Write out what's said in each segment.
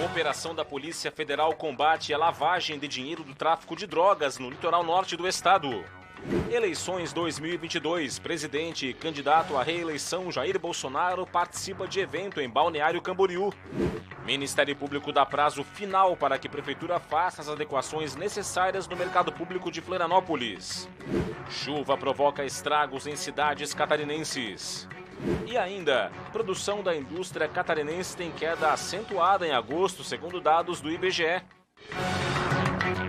Operação da Polícia Federal combate a lavagem de dinheiro do tráfico de drogas no litoral norte do estado. Eleições 2022. Presidente e candidato à reeleição Jair Bolsonaro participa de evento em Balneário Camboriú. Ministério Público dá prazo final para que a Prefeitura faça as adequações necessárias no mercado público de Florianópolis. Chuva provoca estragos em cidades catarinenses. E ainda, produção da indústria catarinense tem queda acentuada em agosto, segundo dados do IBGE.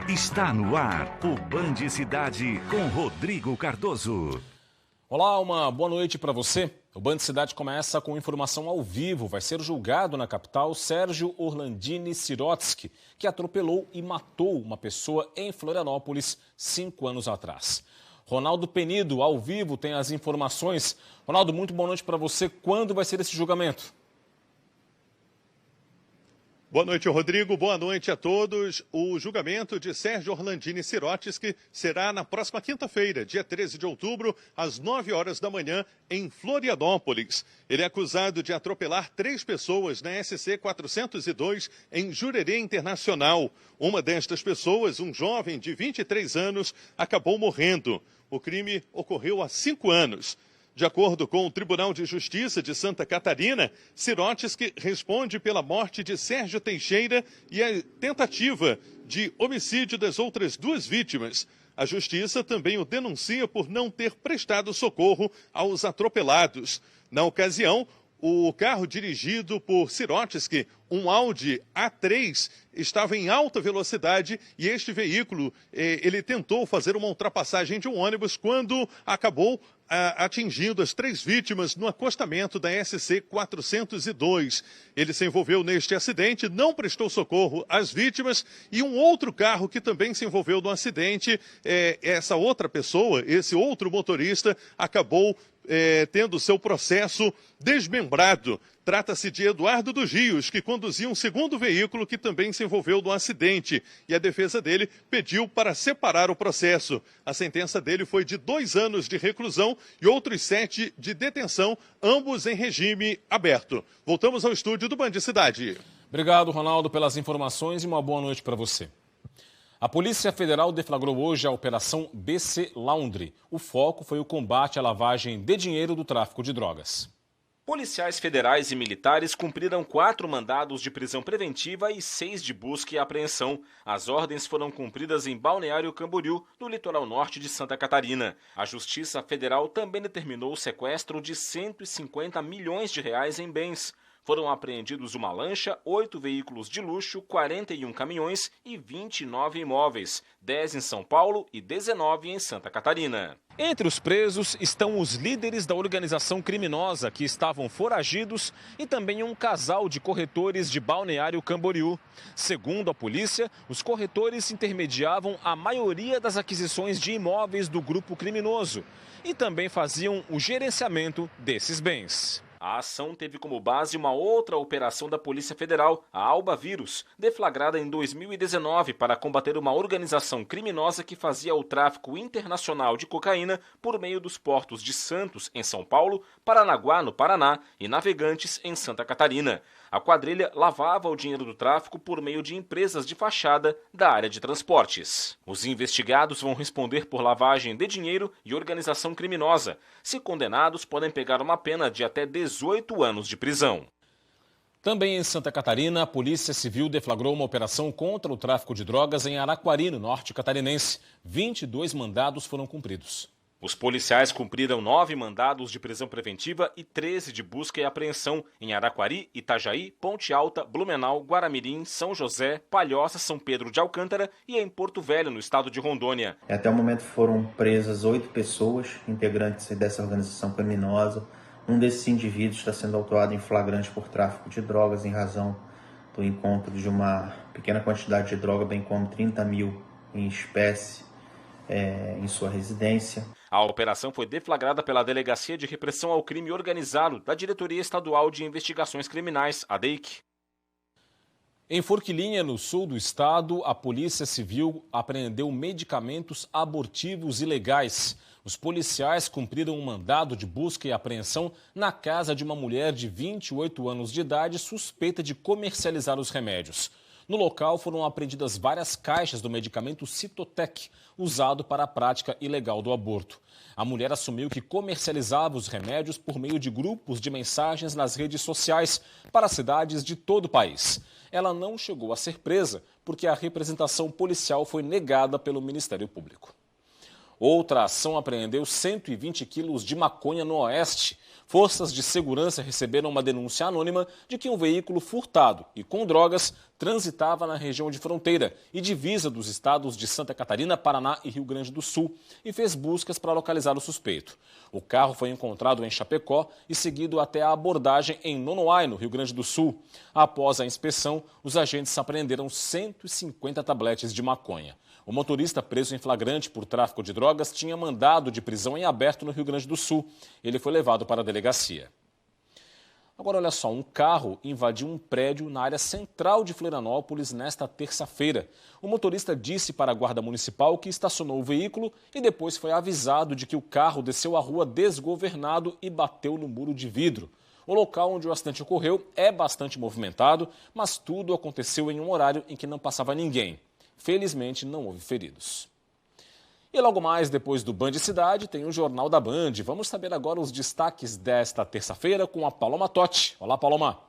Está no ar o Band Cidade com Rodrigo Cardoso. Olá, uma boa noite para você. O Band Cidade começa com informação ao vivo. Vai ser julgado na capital Sérgio Orlandini Sirotsky, que atropelou e matou uma pessoa em Florianópolis 5 anos atrás. Ronaldo Penido, ao vivo, tem as informações. Ronaldo, muito boa noite para você. Quando vai ser esse julgamento? Boa noite, Rodrigo. Boa noite a todos. O julgamento de Sérgio Orlandini Sirotsky será na próxima quinta-feira, dia 13 de outubro, às 9 horas da manhã, em Florianópolis. Ele é acusado de atropelar 3 pessoas na SC 402, em Jurerê Internacional. Uma destas pessoas, um jovem de 23 anos, acabou morrendo. O crime ocorreu há 5 anos. De acordo com o Tribunal de Justiça de Santa Catarina, Sirotsky responde pela morte de Sérgio Teixeira e a tentativa de homicídio das outras 2 vítimas. A Justiça também o denuncia por não ter prestado socorro aos atropelados. Na ocasião, o carro dirigido por Sirotsky, um Audi A3, estava em alta velocidade e este veículo, ele tentou fazer uma ultrapassagem de um ônibus quando acabou atingindo as 3 vítimas no acostamento da SC 402. Ele se envolveu neste acidente, não prestou socorro às vítimas e um outro carro que também se envolveu no acidente, essa outra pessoa, esse outro motorista, acabou tendo seu processo desmembrado. Trata-se de Eduardo dos Rios, que conduzia um segundo veículo que também se envolveu no acidente. E a defesa dele pediu para separar o processo. A sentença dele foi de 2 anos de reclusão e outros 7 de detenção, ambos em regime aberto. Voltamos ao estúdio do Band Cidade. Obrigado, Ronaldo, pelas informações e uma boa noite para você. A Polícia Federal deflagrou hoje a Operação BC Laundry. O foco foi o combate à lavagem de dinheiro do tráfico de drogas. Policiais federais e militares cumpriram 4 mandados de prisão preventiva e 6 de busca e apreensão. As ordens foram cumpridas em Balneário Camboriú, no litoral norte de Santa Catarina. A Justiça Federal também determinou o sequestro de 150 milhões de reais em bens. Foram apreendidos uma lancha, 8 veículos de luxo, 41 caminhões e 29 imóveis, 10 em São Paulo e 19 em Santa Catarina. Entre os presos estão os líderes da organização criminosa que estavam foragidos e também um casal de corretores de Balneário Camboriú. Segundo a polícia, os corretores intermediavam a maioria das aquisições de imóveis do grupo criminoso e também faziam o gerenciamento desses bens. A ação teve como base uma outra operação da Polícia Federal, a Alba Vírus, deflagrada em 2019 para combater uma organização criminosa que fazia o tráfico internacional de cocaína por meio dos portos de Santos, em São Paulo, Paranaguá, no Paraná, e Navegantes, em Santa Catarina. A quadrilha lavava o dinheiro do tráfico por meio de empresas de fachada da área de transportes. Os investigados vão responder por lavagem de dinheiro e organização criminosa. Se condenados, podem pegar uma pena de até 18 anos de prisão. Também em Santa Catarina, a Polícia Civil deflagrou uma operação contra o tráfico de drogas em Araquari, no norte catarinense. 22 mandados foram cumpridos. Os policiais cumpriram 9 mandados de prisão preventiva e 13 de busca e apreensão em Araquari, Itajaí, Ponte Alta, Blumenau, Guaramirim, São José, Palhoça, São Pedro de Alcântara e em Porto Velho, no estado de Rondônia. Até o momento foram presas 8 pessoas, integrantes dessa organização criminosa. Um desses indivíduos está sendo autuado em flagrante por tráfico de drogas em razão do encontro de uma pequena quantidade de droga, bem como 30 mil em espécie em sua residência. A operação foi deflagrada pela Delegacia de Repressão ao Crime Organizado da Diretoria Estadual de Investigações Criminais, a DEIC. Em Forquilinha, no sul do estado, a Polícia Civil apreendeu medicamentos abortivos ilegais. Os policiais cumpriram um mandado de busca e apreensão na casa de uma mulher de 28 anos de idade suspeita de comercializar os remédios. No local foram apreendidas várias caixas do medicamento Citotec, usado para a prática ilegal do aborto. A mulher assumiu que comercializava os remédios por meio de grupos de mensagens nas redes sociais para cidades de todo o país. Ela não chegou a ser presa porque a representação policial foi negada pelo Ministério Público. Outra ação apreendeu 120 quilos de maconha no Oeste. Forças de segurança receberam uma denúncia anônima de que um veículo furtado e com drogas transitava na região de fronteira e divisa dos estados de Santa Catarina, Paraná e Rio Grande do Sul e fez buscas para localizar o suspeito. O carro foi encontrado em Chapecó e seguido até a abordagem em Nonoai, no Rio Grande do Sul. Após a inspeção, os agentes apreenderam 150 tabletes de maconha. O motorista preso em flagrante por tráfico de drogas tinha mandado de prisão em aberto no Rio Grande do Sul. Ele foi levado para a delegacia. Agora, olha só, um carro invadiu um prédio na área central de Florianópolis nesta terça-feira. O motorista disse para a guarda municipal que estacionou o veículo e depois foi avisado de que o carro desceu a rua desgovernado e bateu no muro de vidro. O local onde o acidente ocorreu é bastante movimentado, mas tudo aconteceu em um horário em que não passava ninguém. Felizmente, não houve feridos. E logo mais, depois do Band Cidade, tem o Jornal da Band. Vamos saber agora os destaques desta terça-feira com a Paloma Totti. Olá, Paloma.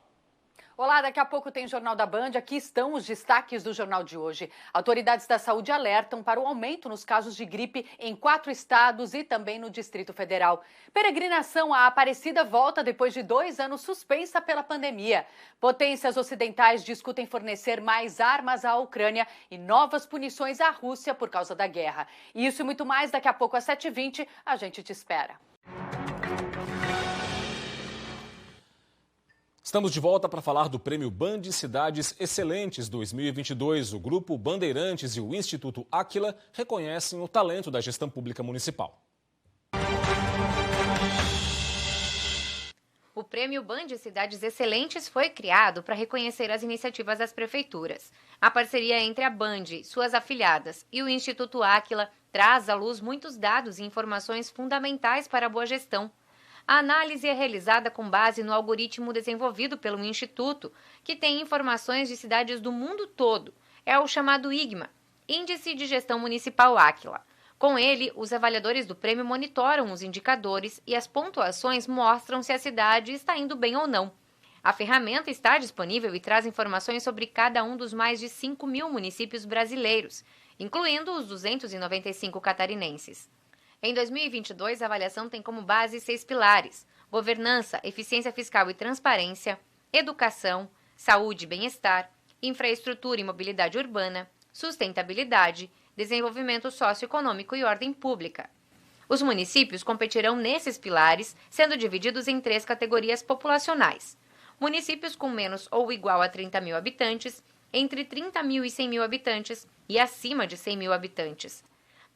Olá, daqui a pouco tem Jornal da Band. Aqui estão os destaques do jornal de hoje. Autoridades da saúde alertam para o aumento nos casos de gripe em 4 estados e também no Distrito Federal. Peregrinação à Aparecida volta depois de 2 anos suspensa pela pandemia. Potências ocidentais discutem fornecer mais armas à Ucrânia e novas punições à Rússia por causa da guerra. Isso e muito mais daqui a pouco às 7h20. A gente te espera. Estamos de volta para falar do Prêmio Band Cidades Excelentes 2022. O Grupo Bandeirantes e o Instituto Áquila reconhecem o talento da gestão pública municipal. O Prêmio Band Cidades Excelentes foi criado para reconhecer as iniciativas das prefeituras. A parceria entre a Band, suas afiliadas e o Instituto Áquila traz à luz muitos dados e informações fundamentais para a boa gestão. A análise é realizada com base no algoritmo desenvolvido pelo Instituto, que tem informações de cidades do mundo todo. É o chamado IGMA, Índice de Gestão Municipal Áquila. Com ele, os avaliadores do prêmio monitoram os indicadores e as pontuações mostram se a cidade está indo bem ou não. A ferramenta está disponível e traz informações sobre cada um dos mais de 5.000 municípios brasileiros, incluindo os 295 catarinenses. Em 2022, a avaliação tem como base 6 pilares: governança, eficiência fiscal e transparência, educação, saúde e bem-estar, infraestrutura e mobilidade urbana, sustentabilidade, desenvolvimento socioeconômico e ordem pública. Os municípios competirão nesses pilares, sendo divididos em 3 categorias populacionais: municípios com menos ou igual a 30.000 habitantes, entre 30.000 e 100.000 habitantes e acima de 100.000 habitantes.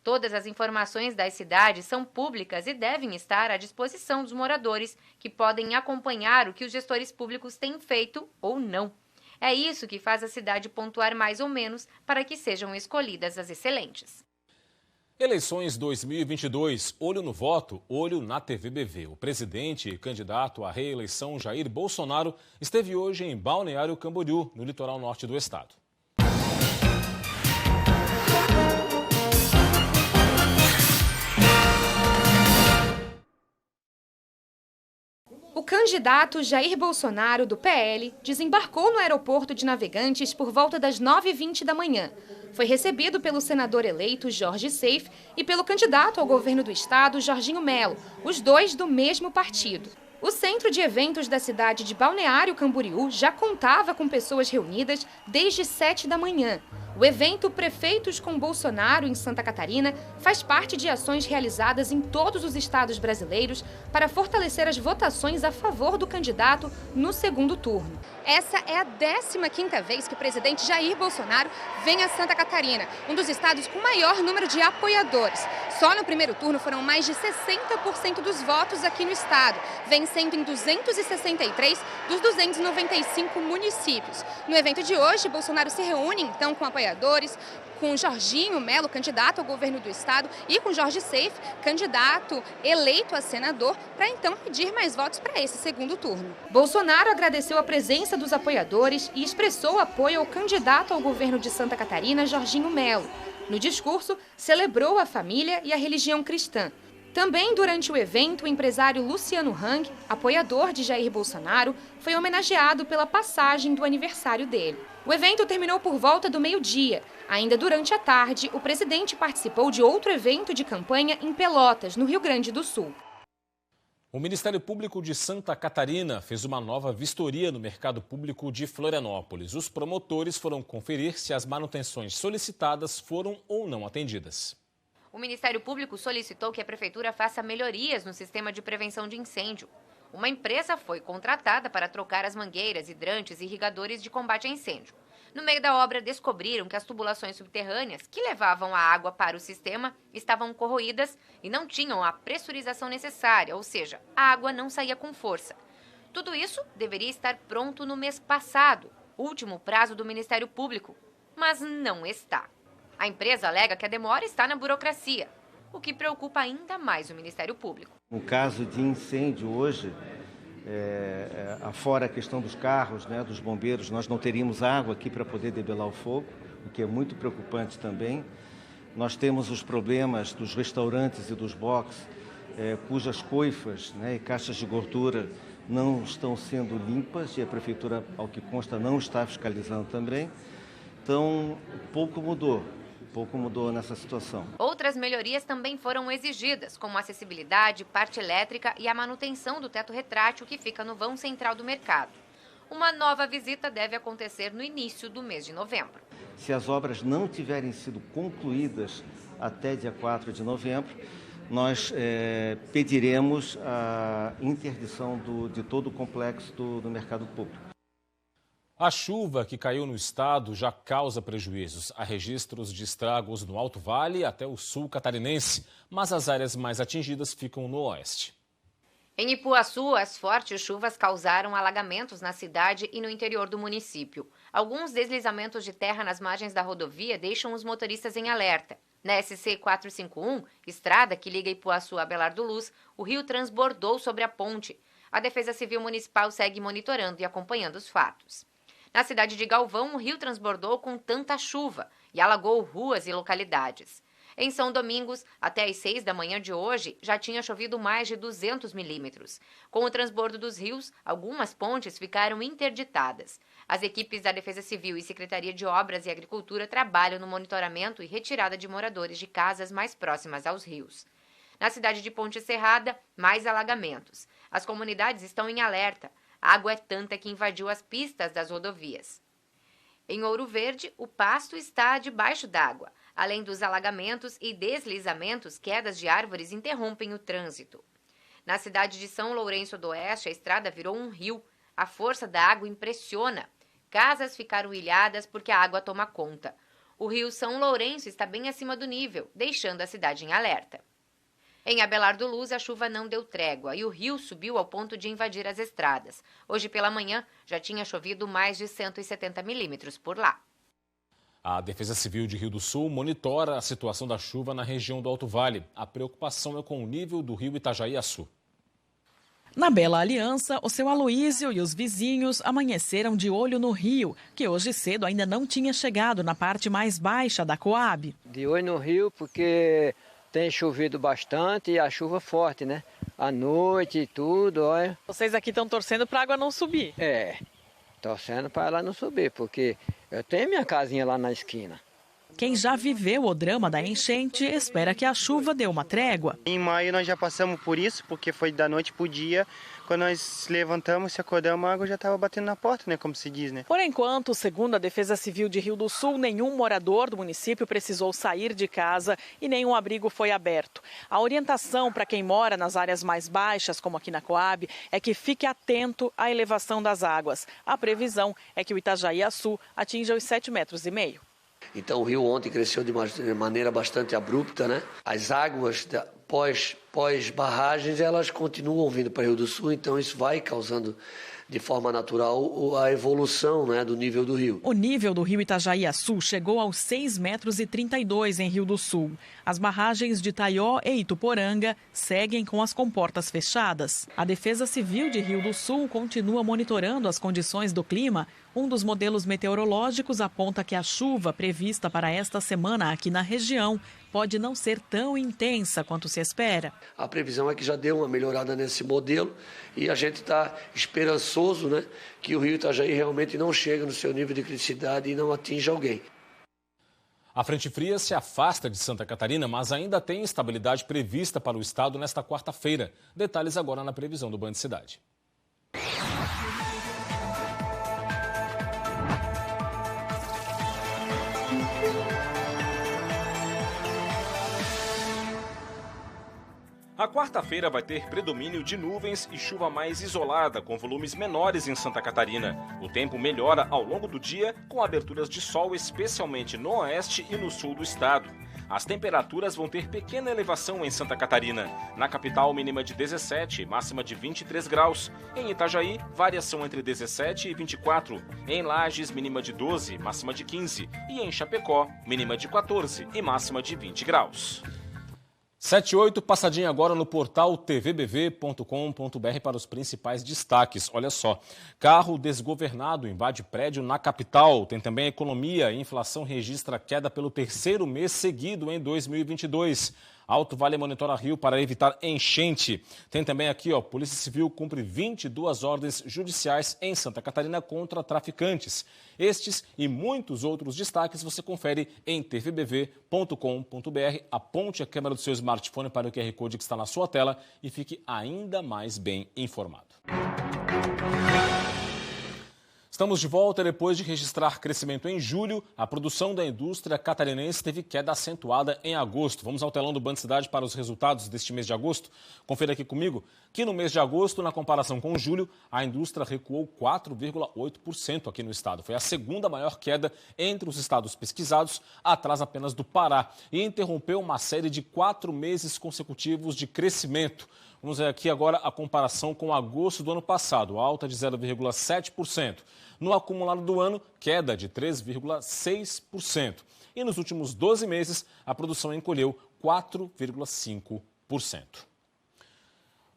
Todas as informações das cidades são públicas e devem estar à disposição dos moradores, que podem acompanhar o que os gestores públicos têm feito ou não. É isso que faz a cidade pontuar mais ou menos para que sejam escolhidas as excelentes. Eleições 2022, olho no voto, olho na TVBV. O presidente e candidato à reeleição Jair Bolsonaro esteve hoje em Balneário Camboriú, no litoral norte do estado. O candidato Jair Bolsonaro, do PL, desembarcou no aeroporto de Navegantes por volta das 9h20 da manhã. Foi recebido pelo senador eleito Jorge Seife e pelo candidato ao governo do estado, Jorginho Melo, os dois do mesmo partido. O centro de eventos da cidade de Balneário Camboriú já contava com pessoas reunidas desde 7 da manhã. O evento Prefeitos com Bolsonaro em Santa Catarina faz parte de ações realizadas em todos os estados brasileiros para fortalecer as votações a favor do candidato no segundo turno. Essa é a 15ª vez que o presidente Jair Bolsonaro vem a Santa Catarina, um dos estados com maior número de apoiadores. Só no primeiro turno foram mais de 60% dos votos aqui no estado, vencendo em 263 dos 295 municípios. No evento de hoje, Bolsonaro se reúne então com apoiadores apoiadores, com Jorginho Melo, candidato ao governo do estado, e com Jorge Seife, candidato eleito a senador, para então pedir mais votos para esse segundo turno. Bolsonaro agradeceu a presença dos apoiadores e expressou apoio ao candidato ao governo de Santa Catarina, Jorginho Melo. No discurso, celebrou a família e a religião cristã. Também durante o evento, o empresário Luciano Hang, apoiador de Jair Bolsonaro, foi homenageado pela passagem do aniversário dele. O evento terminou por volta do meio-dia. Ainda durante a tarde, o presidente participou de outro evento de campanha em Pelotas, no Rio Grande do Sul. O Ministério Público de Santa Catarina fez uma nova vistoria no mercado público de Florianópolis. Os promotores foram conferir se as manutenções solicitadas foram ou não atendidas. O Ministério Público solicitou que a Prefeitura faça melhorias no sistema de prevenção de incêndio. Uma empresa foi contratada para trocar as mangueiras, hidrantes e irrigadores de combate a incêndio. No meio da obra, descobriram que as tubulações subterrâneas que levavam a água para o sistema estavam corroídas e não tinham a pressurização necessária, ou seja, a água não saía com força. Tudo isso deveria estar pronto no mês passado, último prazo do Ministério Público, mas não está. A empresa alega que a demora está na burocracia, o que preocupa ainda mais o Ministério Público. No caso de incêndio hoje, afora a questão dos carros, né, dos bombeiros, nós não teríamos água aqui para poder debelar o fogo, o que é muito preocupante também. Nós temos os problemas dos restaurantes e dos boxes, cujas coifas, né, e caixas de gordura não estão sendo limpas e a Prefeitura, ao que consta, não está fiscalizando também. Então, pouco mudou nessa situação. Outras melhorias também foram exigidas, como acessibilidade, parte elétrica e a manutenção do teto retrátil que fica no vão central do mercado. Uma nova visita deve acontecer no início do mês de novembro. Se as obras não tiverem sido concluídas até dia 4 de novembro, nós pediremos a interdição de todo o complexo do mercado público. A chuva que caiu no estado já causa prejuízos. Há registros de estragos no Alto Vale até o sul catarinense, mas as áreas mais atingidas ficam no oeste. Em Ipuaçu, as fortes chuvas causaram alagamentos na cidade e no interior do município. Alguns deslizamentos de terra nas margens da rodovia deixam os motoristas em alerta. Na SC 451, estrada que liga Ipuaçu a Belardo Luz, o rio transbordou sobre a ponte. A Defesa Civil Municipal segue monitorando e acompanhando os fatos. Na cidade de Galvão, o rio transbordou com tanta chuva e alagou ruas e localidades. Em São Domingos, até às 6 da manhã de hoje, já tinha chovido mais de 200 milímetros. Com o transbordo dos rios, algumas pontes ficaram interditadas. As equipes da Defesa Civil e Secretaria de Obras e Agricultura trabalham no monitoramento e retirada de moradores de casas mais próximas aos rios. Na cidade de Ponte Serrada, mais alagamentos. As comunidades estão em alerta. A água é tanta que invadiu as pistas das rodovias. Em Ouro Verde, o pasto está debaixo d'água. Além dos alagamentos e deslizamentos, quedas de árvores interrompem o trânsito. Na cidade de São Lourenço do Oeste, a estrada virou um rio. A força da água impressiona. Casas ficaram ilhadas porque a água toma conta. O rio São Lourenço está bem acima do nível, deixando a cidade em alerta. Em Abelardo Luz, a chuva não deu trégua e o rio subiu ao ponto de invadir as estradas. Hoje pela manhã, já tinha chovido mais de 170 milímetros por lá. A Defesa Civil de Rio do Sul monitora a situação da chuva na região do Alto Vale. A preocupação é com o nível do rio Itajaí-Açu. Na Bela Aliança, o seu Aloísio e os vizinhos amanheceram de olho no rio, que hoje cedo ainda não tinha chegado na parte mais baixa da Coab. De olho no rio porque tem chovido bastante e a chuva forte, né? À noite e tudo, olha. Vocês aqui estão torcendo para a água não subir? Torcendo para ela não subir, porque eu tenho minha casinha lá na esquina. Quem já viveu o drama da enchente espera que a chuva dê uma trégua. Em maio nós já passamos por isso, porque foi da noite para o dia. Quando nós levantamos, se acordamos, a água já estava batendo na porta, né, como se diz, né? Por enquanto, segundo a Defesa Civil de Rio do Sul, nenhum morador do município precisou sair de casa e nenhum abrigo foi aberto. A orientação para quem mora nas áreas mais baixas, como aqui na Coab, é que fique atento à elevação das águas. A previsão é que o Itajaí-Açu atinja os 7,5 metros. Então o rio ontem cresceu de maneira bastante abrupta, né? As águas pós-barragens, elas continuam vindo para o Rio do Sul, então isso vai causando de forma natural a evolução, né, do nível do rio. O nível do rio Itajaí-Açu chegou aos 6,32 metros em Rio do Sul. As barragens de Taió e Ituporanga seguem com as comportas fechadas. A Defesa Civil de Rio do Sul continua monitorando as condições do clima. Um dos modelos meteorológicos aponta que a chuva prevista para esta semana aqui na região pode não ser tão intensa quanto se espera. A previsão é que já deu uma melhorada nesse modelo e a gente está esperançoso, né, que o rio Itajaí realmente não chegue no seu nível de criticidade e não atinja alguém. A frente fria se afasta de Santa Catarina, mas ainda tem estabilidade prevista para o estado nesta quarta-feira. Detalhes agora na previsão do Band Cidade. A quarta-feira vai ter predomínio de nuvens e chuva mais isolada, com volumes menores em Santa Catarina. O tempo melhora ao longo do dia, com aberturas de sol, especialmente no oeste e no sul do estado. As temperaturas vão ter pequena elevação em Santa Catarina. Na capital, mínima de 17, máxima de 23 graus. Em Itajaí, variação entre 17 e 24. Em Lages, mínima de 12, máxima de 15. E em Chapecó, mínima de 14 e máxima de 20 graus. 7:08, passadinha agora no portal tvbv.com.br para os principais destaques. Olha só, carro desgovernado invade prédio na capital. Tem também a economia. A inflação registra queda pelo terceiro mês seguido em 2022. Alto Vale monitora rio para evitar enchente. Tem também aqui, Polícia Civil cumpre 22 ordens judiciais em Santa Catarina contra traficantes. Estes e muitos outros destaques você confere em tvbv.com.br. Aponte a câmera do seu smartphone para o QR Code que está na sua tela e fique ainda mais bem informado. Estamos de volta. Depois de registrar crescimento em julho, a produção da indústria catarinense teve queda acentuada em agosto. Vamos ao telão do Band Cidade para os resultados deste mês de agosto. Confira aqui comigo que no mês de agosto, na comparação com julho, a indústria recuou 4,8% aqui no estado. Foi a segunda maior queda entre os estados pesquisados, atrás apenas do Pará, e interrompeu uma série de 4 meses consecutivos de crescimento. Vamos ver aqui agora a comparação com agosto do ano passado, alta de 0,7%. No acumulado do ano, queda de 3,6%. E nos últimos 12 meses, a produção encolheu 4,5%.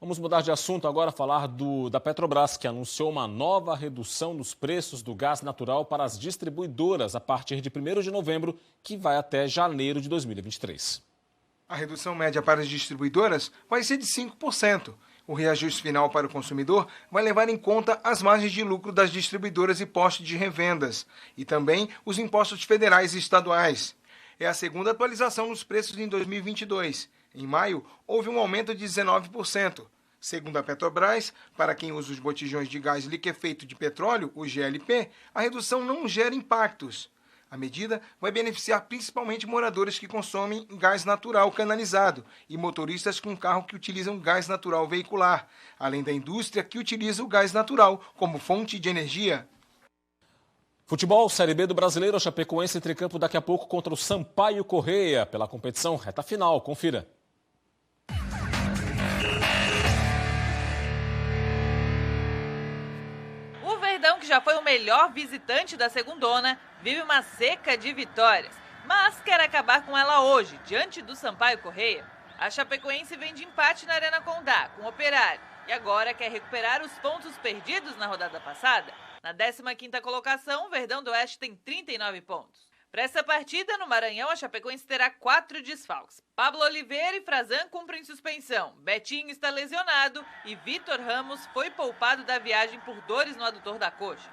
Vamos mudar de assunto agora, falar da Petrobras, que anunciou uma nova redução nos preços do gás natural para as distribuidoras a partir de 1º de novembro, que vai até janeiro de 2023. A redução média para as distribuidoras vai ser de 5%. O reajuste final para o consumidor vai levar em conta as margens de lucro das distribuidoras e postos de revendas, e também os impostos federais e estaduais. É a segunda atualização nos preços em 2022. Em maio, houve um aumento de 19%. Segundo a Petrobras, para quem usa os botijões de gás liquefeito de petróleo, o GLP, a redução não gera impactos. A medida vai beneficiar principalmente moradores que consomem gás natural canalizado e motoristas com carro que utilizam gás natural veicular, além da indústria que utiliza o gás natural como fonte de energia. Futebol, Série B do Brasileiro, a Chapecoense entre campo daqui a pouco contra o Sampaio Corrêa pela competição reta final. Confira. Que já foi o melhor visitante da segundona, vive uma seca de vitórias, mas quer acabar com ela hoje, diante do Sampaio Corrêa. A Chapecoense vem de empate na Arena Condá, com o Operário, e agora quer recuperar os pontos perdidos na rodada passada. Na 15ª colocação, o Verdão do Oeste tem 39 pontos. Para essa partida, no Maranhão, a Chapecoense terá 4 desfalques. Pablo Oliveira e Frazan cumprem suspensão. Betinho está lesionado e Vitor Ramos foi poupado da viagem por dores no adutor da coxa.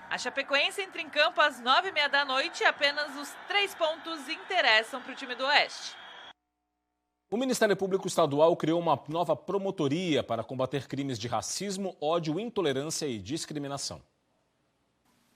A Chapecoense entra em campo às 9h30 da noite e apenas os 3 pontos interessam para o time do Oeste. O Ministério Público Estadual criou uma nova promotoria para combater crimes de racismo, ódio, intolerância e discriminação.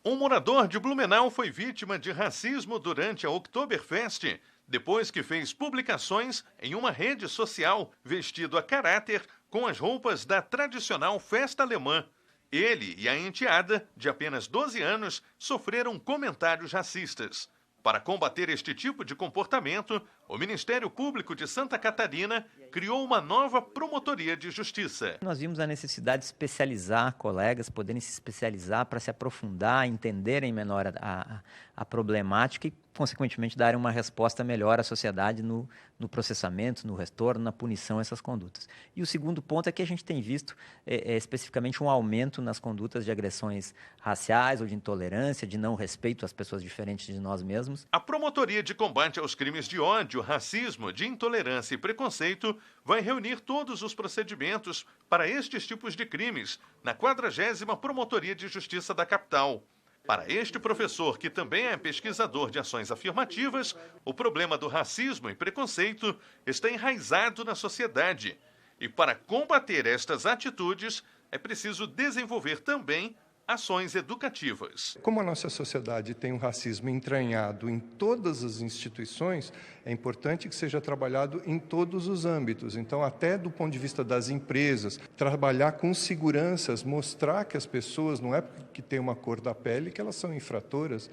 Um morador de Blumenau foi vítima de racismo durante a Oktoberfest, depois que fez publicações em uma rede social vestido a caráter com as roupas da tradicional festa alemã. Ele e a enteada, de apenas 12 anos, sofreram comentários racistas. Para combater este tipo de comportamento, o Ministério Público de Santa Catarina criou uma nova promotoria de justiça. Nós vimos a necessidade de especializar colegas, poderem se especializar para se aprofundar, entenderem melhor a problemática e, consequentemente, darem uma resposta melhor à sociedade no processamento, no retorno, na punição a essas condutas. E o segundo ponto é que a gente tem visto especificamente um aumento nas condutas de agressões raciais ou de intolerância, de não respeito às pessoas diferentes de nós mesmos. A Promotoria de Combate aos Crimes de Ódio, Racismo, de Intolerância e Preconceito vai reunir todos os procedimentos para estes tipos de crimes na 40ª Promotoria de Justiça da capital. Para este professor, que também é pesquisador de ações afirmativas, o problema do racismo e preconceito está enraizado na sociedade. E para combater estas atitudes, é preciso desenvolver também ações educativas. Como a nossa sociedade tem um racismo entranhado em todas as instituições, é importante que seja trabalhado em todos os âmbitos. Então, até do ponto de vista das empresas, trabalhar com seguranças, mostrar que as pessoas, não é porque tem uma cor da pele que elas são infratoras,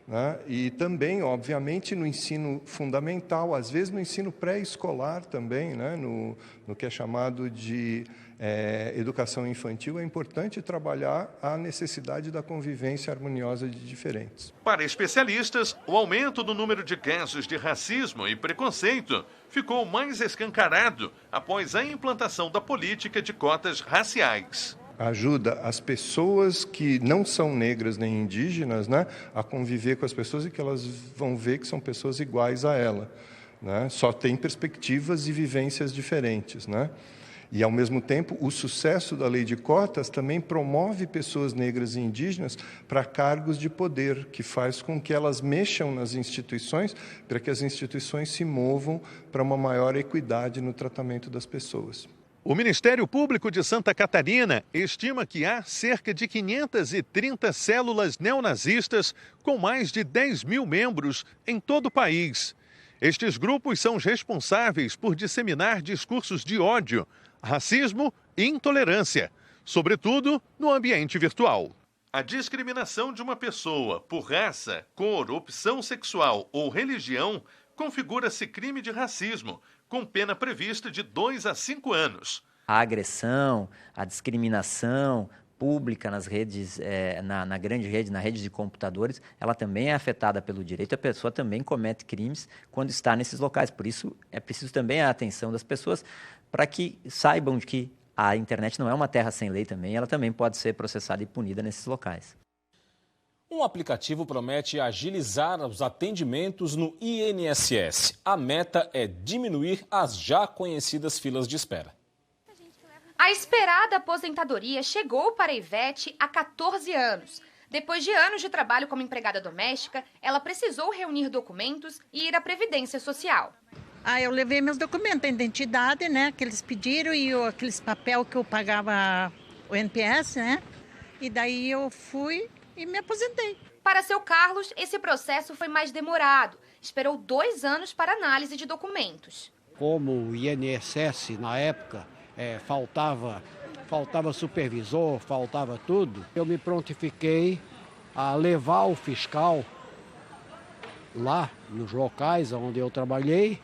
né? E também, obviamente, no ensino fundamental, às vezes no ensino pré-escolar também, né? no que é chamado de educação infantil, é importante trabalhar a necessidade da convivência harmoniosa de diferentes. Para especialistas, o aumento do número de casos de racismo e preconceito ficou mais escancarado após a implantação da política de cotas raciais. Ajuda as pessoas que não são negras nem indígenas, né, a conviver com as pessoas e que elas vão ver que são pessoas iguais a ela, né? Só tem perspectivas e vivências diferentes, né? E, ao mesmo tempo, o sucesso da lei de cotas também promove pessoas negras e indígenas para cargos de poder, que faz com que elas mexam nas instituições, para que as instituições se movam para uma maior equidade no tratamento das pessoas. O Ministério Público de Santa Catarina estima que há cerca de 530 células neonazistas com mais de 10 mil membros em todo o país. Estes grupos são os responsáveis por disseminar discursos de ódio, racismo e intolerância, sobretudo no ambiente virtual. A discriminação de uma pessoa por raça, cor, opção sexual ou religião configura-se crime de racismo, com pena prevista de 2 a 5 anos. A agressão, a discriminação pública nas redes, na grande rede, na rede de computadores, ela também é afetada pelo direito. A pessoa também comete crimes quando está nesses locais. Por isso, é preciso também a atenção das pessoas para que saibam que a internet não é uma terra sem lei também, ela também pode ser processada e punida nesses locais. Um aplicativo promete agilizar os atendimentos no INSS. A meta é diminuir as já conhecidas filas de espera. A esperada aposentadoria chegou para Ivete há 14 anos. Depois de anos de trabalho como empregada doméstica, ela precisou reunir documentos e ir à Previdência Social. Eu levei meus documentos, a identidade, né, que eles pediram e aqueles papel que eu pagava o NPS, né? E daí eu fui e me aposentei. Para seu Carlos, esse processo foi mais demorado. Esperou 2 anos para análise de documentos. Como o INSS, na época, faltava supervisor, faltava tudo, eu me prontifiquei a levar o fiscal lá nos locais onde eu trabalhei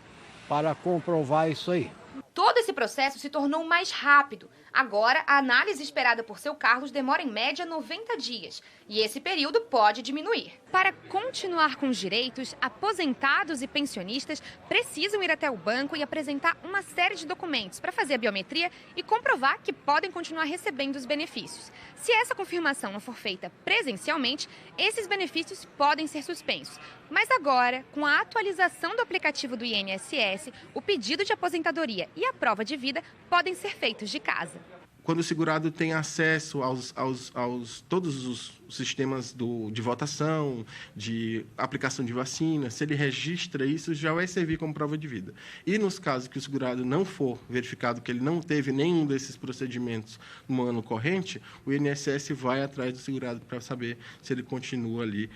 para comprovar isso aí. Todo esse processo se tornou mais rápido. Agora, a análise esperada por seu Carlos demora em média 90 dias. E esse período pode diminuir. Para continuar com os direitos, aposentados e pensionistas precisam ir até o banco e apresentar uma série de documentos para fazer a biometria e comprovar que podem continuar recebendo os benefícios. Se essa confirmação não for feita presencialmente, esses benefícios podem ser suspensos. Mas agora, com a atualização do aplicativo do INSS, o pedido de aposentadoria e a prova de vida podem ser feitos de casa. Quando o segurado tem acesso aos todos os sistemas de votação, de aplicação de vacina, se ele registra isso, já vai servir como prova de vida. E nos casos que o segurado não for verificado que ele não teve nenhum desses procedimentos no ano corrente, o INSS vai atrás do segurado para saber se ele continua ali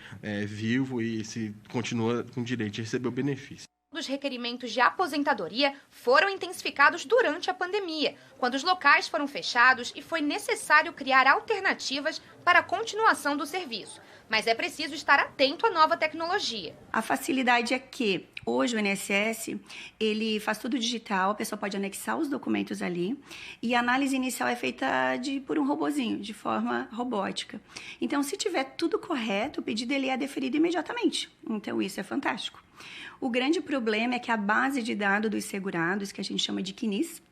vivo e se continua com direito de receber o benefício. Os requerimentos de aposentadoria foram intensificados durante a pandemia, quando os locais foram fechados e foi necessário criar alternativas para a continuação do serviço. Mas é preciso estar atento à nova tecnologia. A facilidade é que hoje o INSS, ele faz tudo digital, a pessoa pode anexar os documentos ali e a análise inicial é feita por um robozinho, de forma robótica. Então, se tiver tudo correto, o pedido ele é deferido imediatamente. Então, isso é fantástico. O grande problema é que a base de dados dos segurados, que a gente chama de CNIS,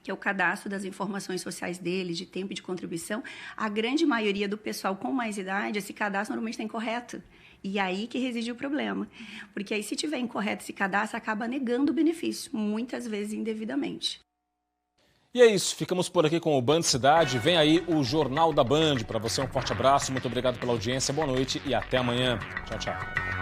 que é o cadastro das informações sociais deles, de tempo de contribuição, a grande maioria do pessoal com mais idade, esse cadastro normalmente está incorreto. E aí que reside o problema. Porque aí, se tiver incorreto esse cadastro, acaba negando o benefício, muitas vezes indevidamente. E é isso, ficamos por aqui com o Band Cidade. Vem aí o Jornal da Band. Para você, um forte abraço, muito obrigado pela audiência, boa noite e até amanhã. Tchau, tchau.